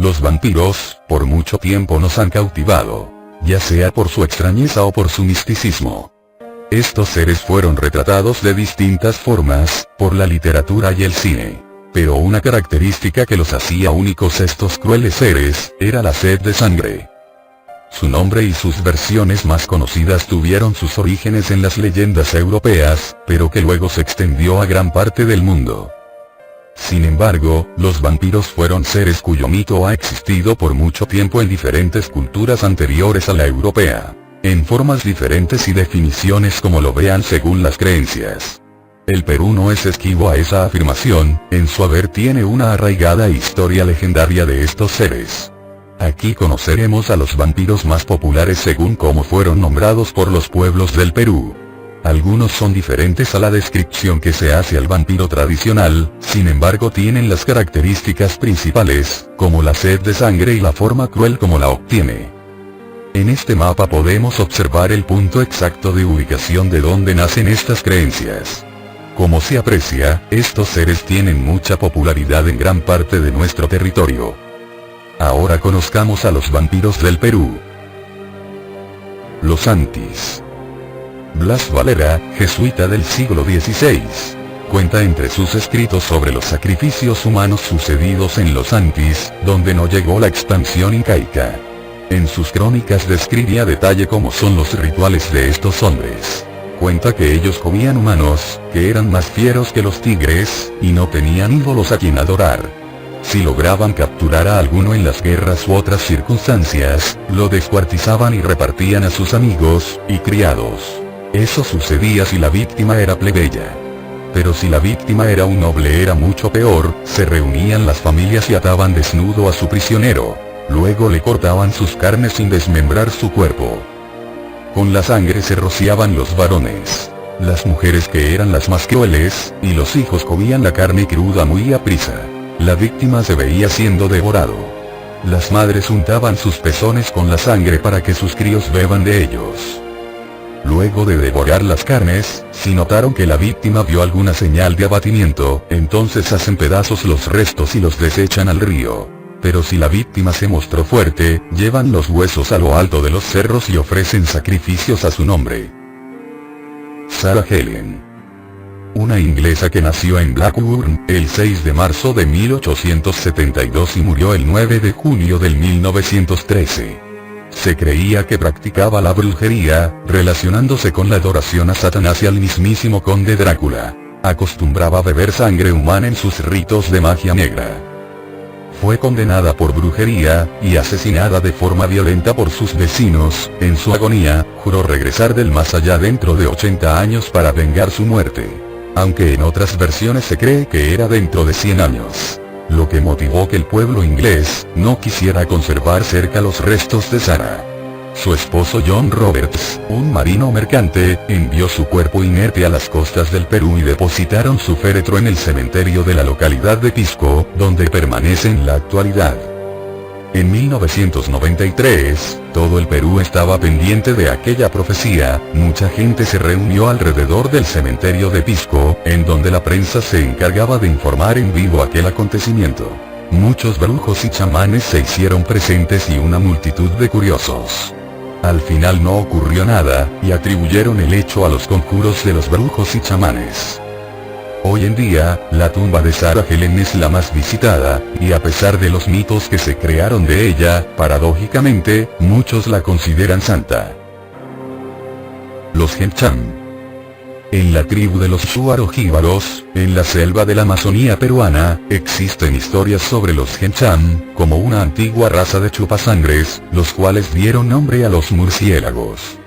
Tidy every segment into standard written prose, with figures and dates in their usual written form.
Los vampiros, por mucho tiempo nos han cautivado, ya sea por su extrañeza o por su misticismo. Estos seres fueron retratados de distintas formas, por la literatura y el cine. Pero una característica que los hacía únicos estos crueles seres, era la sed de sangre. Su nombre y sus versiones más conocidas tuvieron sus orígenes en las leyendas europeas, pero que luego se extendió a gran parte del mundo. Sin embargo, los vampiros fueron seres cuyo mito ha existido por mucho tiempo en diferentes culturas anteriores a la europea, en formas diferentes y definiciones como lo vean según las creencias. El Perú no es esquivo a esa afirmación, en su haber tiene una arraigada historia legendaria de estos seres. Aquí conoceremos a los vampiros más populares según cómo fueron nombrados por los pueblos del Perú. Algunos son diferentes a la descripción que se hace al vampiro tradicional, sin embargo tienen las características principales, como la sed de sangre y la forma cruel como la obtiene. En este mapa podemos observar el punto exacto de ubicación de donde nacen estas creencias. Como se aprecia, estos seres tienen mucha popularidad en gran parte de nuestro territorio. Ahora conozcamos a los vampiros del Perú. Los Antis. Blas Valera, jesuita del siglo XVI, cuenta entre sus escritos sobre los sacrificios humanos sucedidos en los Antis, donde no llegó la expansión incaica. En sus crónicas describe a detalle cómo son los rituales de estos hombres. Cuenta que ellos comían humanos, que eran más fieros que los tigres, y no tenían ídolos a quien adorar. Si lograban capturar a alguno en las guerras u otras circunstancias, lo descuartizaban y repartían a sus amigos y criados. Eso sucedía si la víctima era plebeya. Pero si la víctima era un noble era mucho peor, se reunían las familias y ataban desnudo a su prisionero. Luego le cortaban sus carnes sin desmembrar su cuerpo. Con la sangre se rociaban los varones, las mujeres que eran las más crueles, y los hijos comían la carne cruda muy aprisa. La víctima se veía siendo devorado. Las madres untaban sus pezones con la sangre para que sus críos beban de ellos. Luego de devorar las carnes, si notaron que la víctima vio alguna señal de abatimiento, entonces hacen pedazos los restos y los desechan al río. Pero si la víctima se mostró fuerte, llevan los huesos a lo alto de los cerros y ofrecen sacrificios a su nombre. Sarah Helen. Una inglesa que nació en Blackburn, el 6 de marzo de 1872 y murió el 9 de junio del 1913. Se creía que practicaba la brujería, relacionándose con la adoración a Satanás y al mismísimo conde Drácula. Acostumbraba a beber sangre humana en sus ritos de magia negra. Fue condenada por brujería, y asesinada de forma violenta por sus vecinos. En su agonía, juró regresar del más allá dentro de 80 años para vengar su muerte. Aunque en otras versiones se cree que era dentro de 100 años. Lo que motivó que el pueblo inglés no quisiera conservar cerca los restos de Sarah. Su esposo John Roberts, un marino mercante, envió su cuerpo inerte a las costas del Perú y depositaron su féretro en el cementerio de la localidad de Pisco, donde permanece en la actualidad. En 1993, todo el Perú estaba pendiente de aquella profecía. Mucha gente se reunió alrededor del cementerio de Pisco, en donde la prensa se encargaba de informar en vivo aquel acontecimiento. Muchos brujos y chamanes se hicieron presentes y una multitud de curiosos. Al final no ocurrió nada, y atribuyeron el hecho a los conjuros de los brujos y chamanes. Hoy en día, la tumba de Sarah Helen es la más visitada, y a pesar de los mitos que se crearon de ella, paradójicamente, muchos la consideran santa. Los Gencham. En la tribu de los Shuar o jíbaros, en la selva de la Amazonía peruana, existen historias sobre los Gencham, como una antigua raza de chupasangres, los cuales dieron nombre a los murciélagos.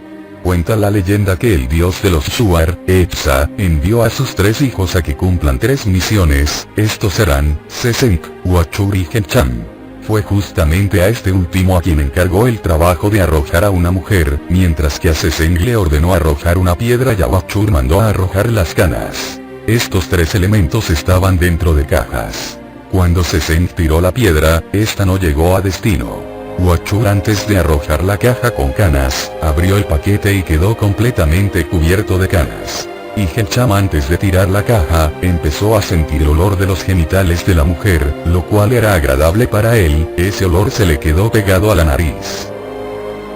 Cuenta la leyenda que el dios de los Shuar, Epsa, envió a sus 3 hijos a que cumplan 3 misiones. Estos serán Sesenk, Huachur y Gencham. Fue justamente a este último a quien encargó el trabajo de arrojar a una mujer, mientras que a Sesenk le ordenó arrojar una piedra y a Huachur mandó a arrojar las canas. Estos 3 elementos estaban dentro de cajas. Cuando Sesenk tiró la piedra, esta no llegó a destino. Huachur, antes de arrojar la caja con canas, abrió el paquete y quedó completamente cubierto de canas. y Hencham antes de tirar la caja, empezó a sentir el olor de los genitales de la mujer, lo cual era agradable para él, ese olor se le quedó pegado a la nariz.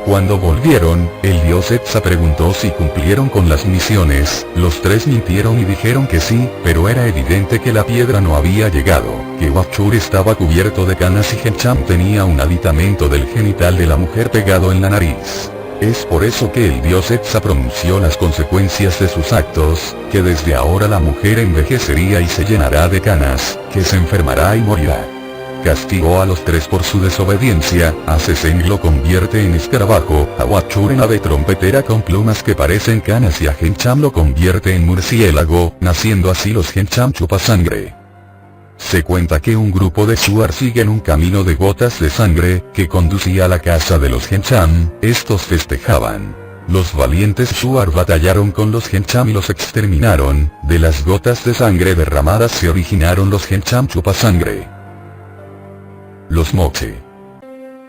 Cuando volvieron, el dios Etza preguntó si cumplieron con las misiones, los tres mintieron y dijeron que sí, pero era evidente que la piedra no había llegado, que Wapchur estaba cubierto de canas y Hencham tenía un aditamento del genital de la mujer pegado en la nariz. Es por eso que el dios Etza pronunció las consecuencias de sus actos, que desde ahora la mujer envejecería y se llenará de canas, que se enfermará y morirá. Castigó a los tres por su desobediencia, a Sesen lo convierte en escarabajo, a Wapchur en ave trompetera con plumas que parecen canas y a Hencham lo convierte en murciélago, naciendo así los Hencham chupasangre. Se cuenta que un grupo de Shuar siguen un camino de gotas de sangre, que conducía a la casa de los Hencham, estos festejaban. Los valientes Shuar batallaron con los Hencham y los exterminaron, de las gotas de sangre derramadas se originaron los Hencham chupasangre. Los Moche.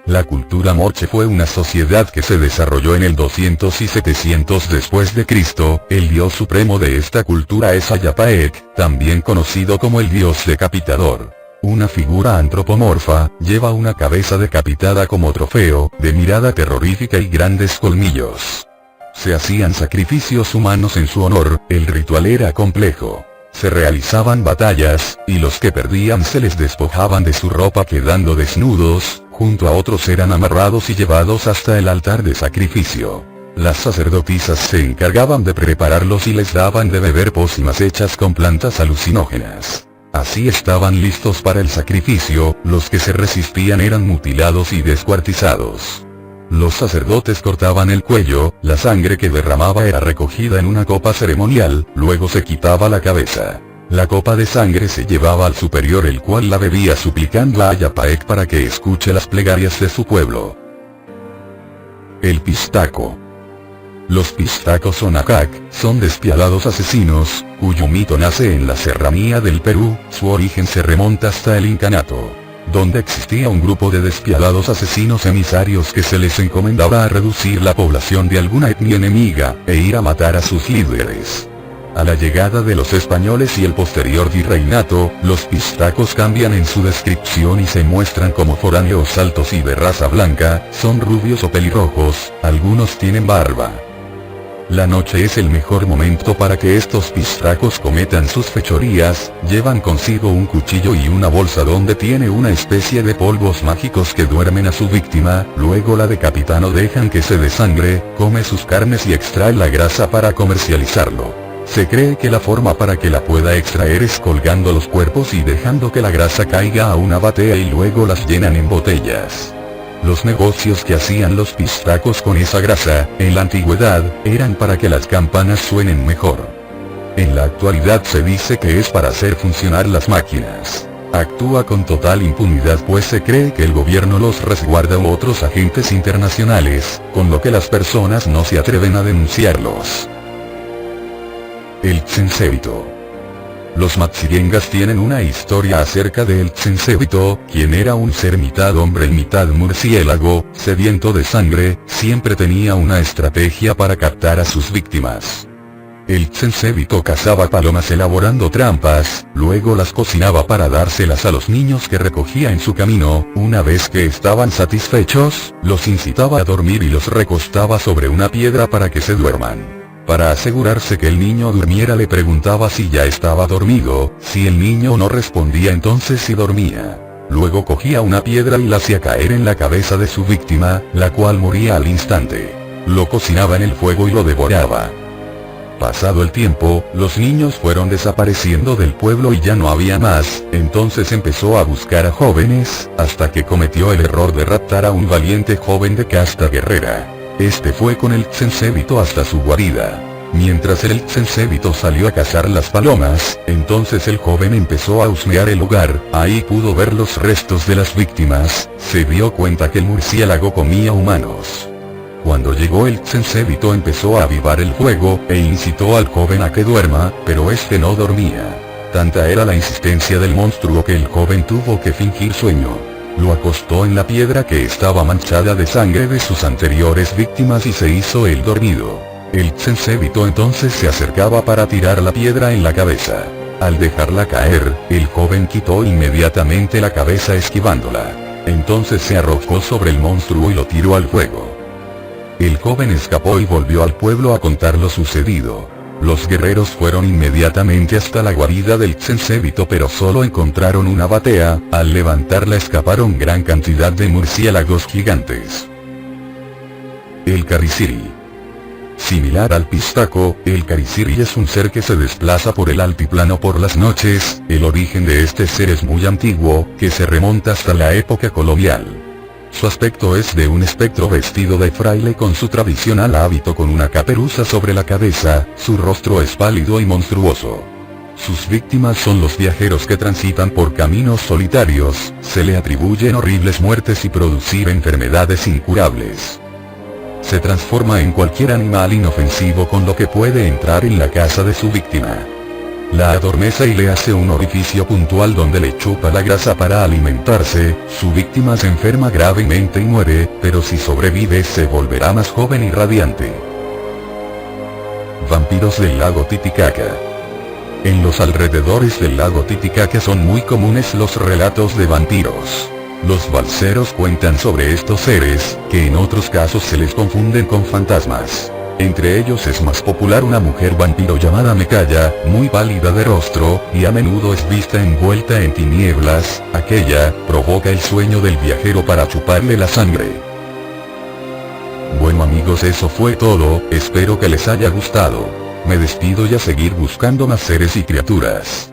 La cultura Moche fue una sociedad que se desarrolló en el 200 y 700 después de Cristo, el dios supremo de esta cultura es Ayapaek, también conocido como el dios decapitador. Una figura antropomorfa, lleva una cabeza decapitada como trofeo, de mirada terrorífica y grandes colmillos. Se hacían sacrificios humanos en su honor, el ritual era complejo. Se realizaban batallas, y los que perdían se les despojaban de su ropa quedando desnudos, junto a otros eran amarrados y llevados hasta el altar de sacrificio. Las sacerdotisas se encargaban de prepararlos y les daban de beber pócimas hechas con plantas alucinógenas. Así estaban listos para el sacrificio, los que se resistían eran mutilados y descuartizados. Los sacerdotes cortaban el cuello, la sangre que derramaba era recogida en una copa ceremonial, luego se quitaba la cabeza. La copa de sangre se llevaba al superior el cual la bebía suplicando a Ayapaek para que escuche las plegarias de su pueblo. El pistaco. Los pistacos o Nakak, son despiadados asesinos, cuyo mito nace en la serranía del Perú, su origen se remonta hasta el incanato, donde existía un grupo de despiadados asesinos emisarios que se les encomendaba a reducir la población de alguna etnia enemiga, e ir a matar a sus líderes. A la llegada de los españoles y el posterior virreinato, los pistacos cambian en su descripción y se muestran como foráneos altos y de raza blanca, son rubios o pelirrojos, algunos tienen barba. La noche es el mejor momento para que estos pistacos cometan sus fechorías, llevan consigo un cuchillo y una bolsa donde tiene una especie de polvos mágicos que duermen a su víctima, luego la decapitan o dejan que se desangre, come sus carnes y extrae la grasa para comercializarlo. Se cree que la forma para que la pueda extraer es colgando los cuerpos y dejando que la grasa caiga a una batea y luego las llenan en botellas. Los negocios que hacían los pistacos con esa grasa, en la antigüedad, eran para que las campanas suenen mejor. En la actualidad se dice que es para hacer funcionar las máquinas. Actúa con total impunidad pues se cree que el gobierno los resguarda u otros agentes internacionales, con lo que las personas no se atreven a denunciarlos. El Tsensévito. Los Matsiyengas tienen una historia acerca de el Tsensévito, quien era un ser mitad hombre y mitad murciélago, sediento de sangre, siempre tenía una estrategia para captar a sus víctimas. El Tsensévito cazaba palomas elaborando trampas, luego las cocinaba para dárselas a los niños que recogía en su camino, una vez que estaban satisfechos, los incitaba a dormir y los recostaba sobre una piedra para que se duerman. Para asegurarse que el niño durmiera le preguntaba si ya estaba dormido, si el niño no respondía entonces si dormía. Luego cogía una piedra y la hacía caer en la cabeza de su víctima, la cual moría al instante. Lo cocinaba en el fuego y lo devoraba. Pasado el tiempo, los niños fueron desapareciendo del pueblo y ya no había más, entonces empezó a buscar a jóvenes, hasta que cometió el error de raptar a un valiente joven de casta guerrera. Este fue con el Tsensévito hasta su guarida. Mientras el Tsensévito salió a cazar las palomas, entonces el joven empezó a husmear el lugar, ahí pudo ver los restos de las víctimas, se dio cuenta que el murciélago comía humanos. Cuando llegó el Tsensévito empezó a avivar el fuego, e incitó al joven a que duerma, pero este no dormía. Tanta era la insistencia del monstruo que el joven tuvo que fingir sueño. Lo acostó en la piedra que estaba manchada de sangre de sus anteriores víctimas y se hizo el dormido. El Tsensévito entonces se acercaba para tirar la piedra en la cabeza. Al dejarla caer, el joven quitó inmediatamente la cabeza esquivándola. Entonces se arrojó sobre el monstruo y lo tiró al fuego. El joven escapó y volvió al pueblo a contar lo sucedido. Los guerreros fueron inmediatamente hasta la guarida del Tsensévito, pero solo encontraron una batea. Al levantarla escaparon gran cantidad de murciélagos gigantes. El Cariciri. Similar al pistaco, el Cariciri es un ser que se desplaza por el altiplano por las noches. El origen de este ser es muy antiguo, que se remonta hasta la época colonial. Su aspecto es de un espectro vestido de fraile con su tradicional hábito con una caperuza sobre la cabeza. Su rostro es pálido y monstruoso. Sus víctimas son los viajeros que transitan por caminos solitarios. Se le atribuyen horribles muertes y producir enfermedades incurables. Se transforma en cualquier animal inofensivo con lo que puede entrar en la casa de su víctima. La adormece y le hace un orificio puntual donde le chupa la grasa para alimentarse. Su víctima se enferma gravemente y muere, pero si sobrevive se volverá más joven y radiante. Vampiros del lago Titicaca. En los alrededores del lago Titicaca son muy comunes los relatos de vampiros. Los balseros cuentan sobre estos seres, que en otros casos se les confunden con fantasmas. Entre ellos es más popular una mujer vampiro llamada Mecaya, muy pálida de rostro, y a menudo es vista envuelta en tinieblas. Aquella provoca el sueño del viajero para chuparle la sangre. Bueno amigos, eso fue todo, espero que les haya gustado. Me despido y a seguir buscando más seres y criaturas.